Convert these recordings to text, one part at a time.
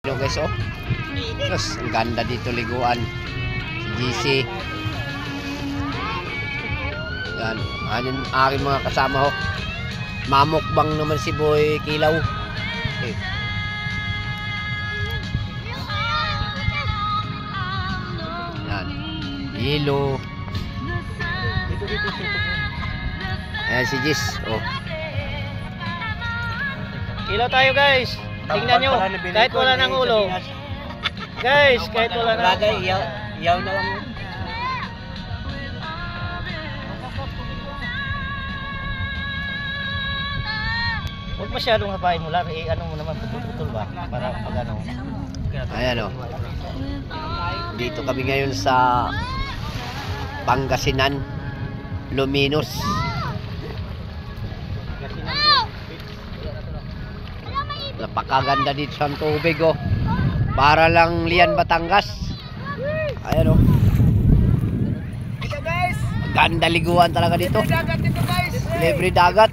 dito guys, oh. Tapos, ang ganda dito liguan. Si GC. Yan. Anin aking mga kasama, oh. Mamukbang naman si Boy Kilaw. Okay. Yan. Yelo. Ayan si Jis, oh. Ilaw tayo guys. Tingnan nyo, kahit wala ng ulo. Guys, kahit wala ng ulo. Iyaw na lang yun. Huwag masyadong hapain mo lang. Ano mo naman, putol ba? Para pag ano. Ayan, oh. Dito kami ngayon sa Pangasinan, Luminos. Napakaganda dito sa tubig, oh. Para lang Lian, Batangas. Ayan, oh. Ganda liguan talaga dito. Libre dagat.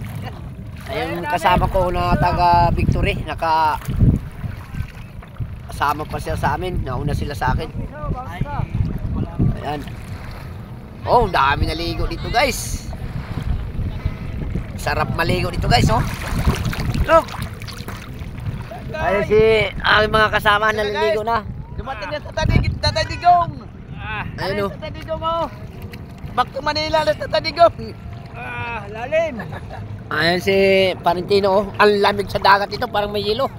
Ayun kasama ko na taga Victory. Kasama pa siya sa amin. Nauna sila sa akin. Ayan. Oh, dami naligo dito guys. Sarap maligo dito guys, oh. Look. Ayun si aking mga kasama na naligo na. Dumating na sa Tadigong. Ayun, oh. Tadigong, oh. Back to Manila na sa Tadigong. Lalim. Ayan si Parentino, oh. Ang lamig sa dagat ito, parang may yelo.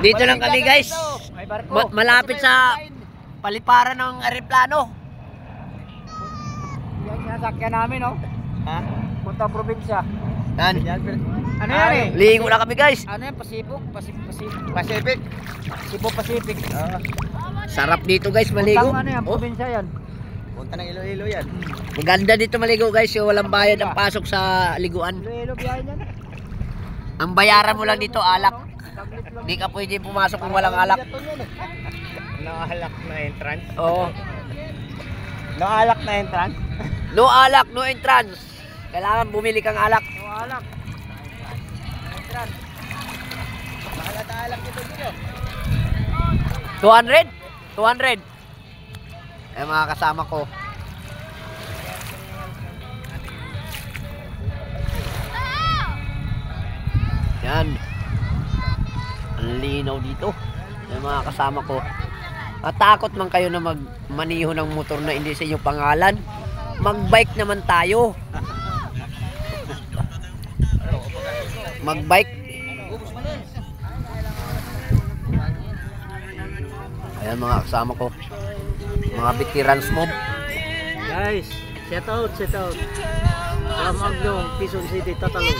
Dito lang kami guys. Malapit sa paliparan ng aeroplano. Yan sinasakyan namin, oh. Ha? Punta probinsya. Yan. Ano yan eh? Ligo na kami guys. Ano yan? Pacific. Cebu Pacific. Sarap dito guys maligo. Ano yan? Oh, Probinsya yan. Punta ng Iloilo yan. maganda dito maligo guys. Yung walang bayad ang pasok sa liguan. Iloilo biyahe yan. Ang bayaran mo lang dito alak. Hindi ka pwede pumasok kung walang alak. No alak na entrance? Oo. No alak na entrance? No alak, no entrance. Kailangan bumili kang alak. No alak. Entrance. Mahalat alak dito dito. 200? 200. Eh mga kasama ko. Yan. Ang linaw dito. Yung mga kasama ko. Natakot man kayo na magmaniho ng motor na hindi sa inyong pangalan. Magbike naman tayo. Magbike. Ayan mga kasama ko. Mga veterans mob. Guys, shout out. From Magnum, Quezon City, Tatalog.